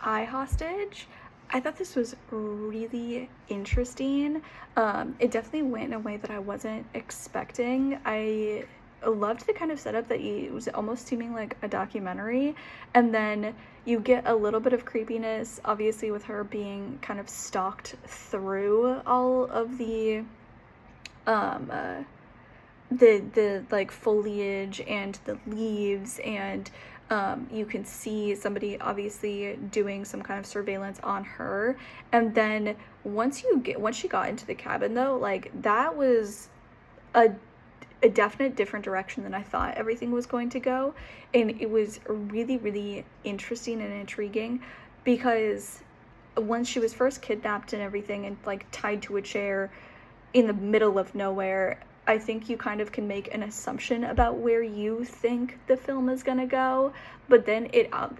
iHostage. I thought this was really interesting. It definitely went in a way that I wasn't expecting. I loved the kind of setup that it was almost seeming like a documentary, and then you get a little bit of creepiness, obviously, with her being kind of stalked through all of um, uh, the like foliage and the leaves, and you can see somebody obviously doing some kind of surveillance on her. And then once she got into the cabin, though, like that was a definite different direction than I thought everything was going to go. And it was really, really interesting and intriguing, because once she was first kidnapped and everything and like tied to a chair in the middle of nowhere, I think you kind of can make an assumption about where you think the film is gonna go. But then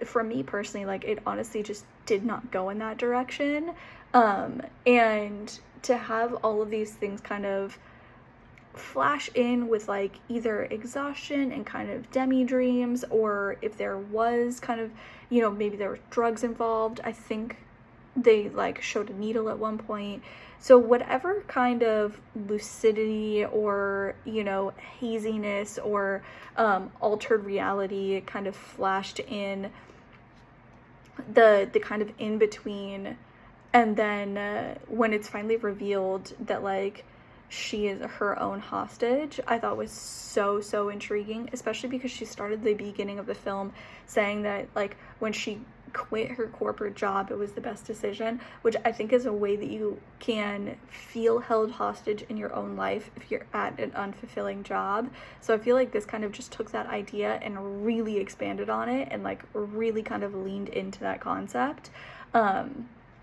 for me personally, like it honestly just did not go in that direction. And to have all of these things kind of flash in with like either exhaustion and kind of demi dreams, or if there was kind of, maybe there were drugs involved. I think they like showed a needle at one point. So whatever kind of lucidity or, haziness or altered reality kind of flashed in the kind of in between, and then when it's finally revealed that like she is her own hostage, I thought was so intriguing, especially because she started the beginning of the film saying that like when she quit her corporate job, it was the best decision, which I think is a way that you can feel held hostage in your own life if you're at an unfulfilling job. So I feel like this kind of just took that idea and really expanded on it, and like really kind of leaned into that concept.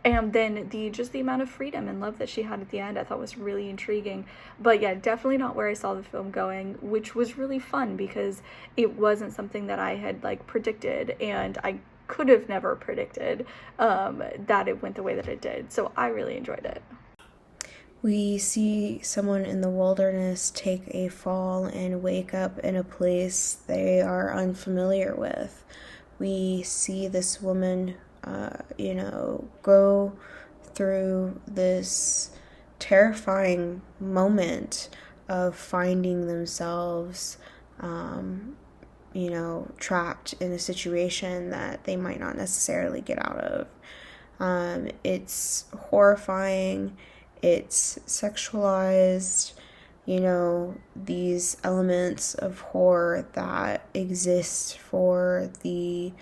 And then the amount of freedom and love that she had at the end, I thought was really intriguing. But yeah, definitely not where I saw the film going, which was really fun because it wasn't something that I had like predicted, and I could have never predicted that it went the way that it did. So I really enjoyed it. We see someone in the wilderness take a fall and wake up in a place they are unfamiliar with. We see this woman, go through this terrifying moment of finding themselves, trapped in a situation that they might not necessarily get out of. It's horrifying, it's sexualized, these elements of horror that exist for the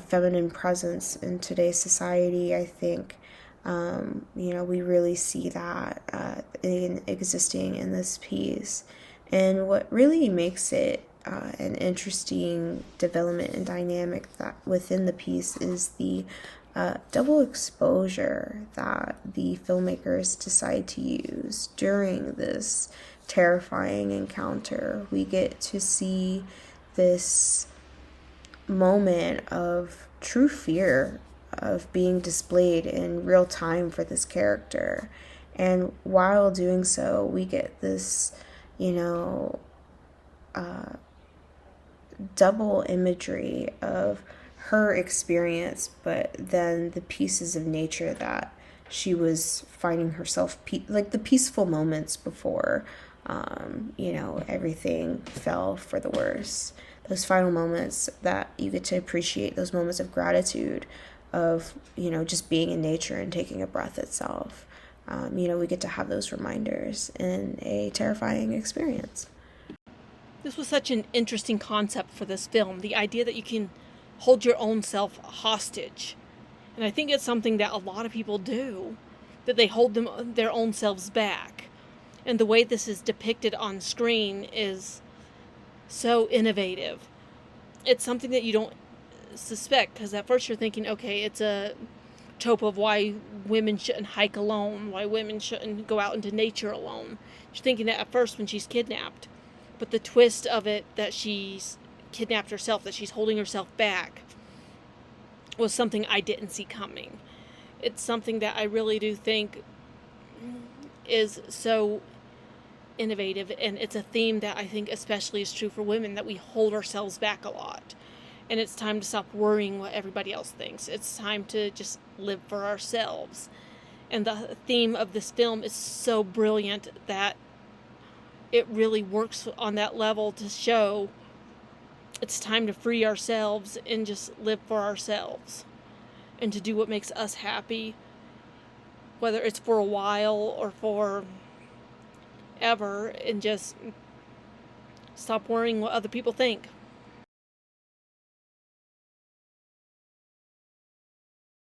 feminine presence in today's society. I think, we really see that existing in this piece. And what really makes it an interesting development and dynamic that within the piece is the double exposure that the filmmakers decide to use during this terrifying encounter. We get to see this moment of true fear of being displayed in real time for this character. And while doing so, we get this, double imagery of her experience, but then the pieces of nature that she was finding herself, like the peaceful moments before, everything fell for the worse. Those final moments that you get to appreciate, those moments of gratitude, of, just being in nature and taking a breath itself. We get to have those reminders in a terrifying experience. This was such an interesting concept for this film, the idea that you can hold your own self hostage. And I think it's something that a lot of people do, that they hold their own selves back. And the way this is depicted on screen is so innovative. It's something that you don't suspect, because at first you're thinking, okay, it's a trope of why women shouldn't hike alone, why women shouldn't go out into nature alone. You're thinking that at first when she's kidnapped. But the twist of it, that she's kidnapped herself, that she's holding herself back, was something I didn't see coming. It's something that I really do think is so innovative, and it's a theme that I think especially is true for women, that we hold ourselves back a lot. And it's time to stop worrying what everybody else thinks. It's time to just live for ourselves. And the theme of this film is so brilliant that it really works on that level to show it's time to free ourselves and just live for ourselves and to do what makes us happy, whether it's for a while or for ever, and just stop worrying what other people think.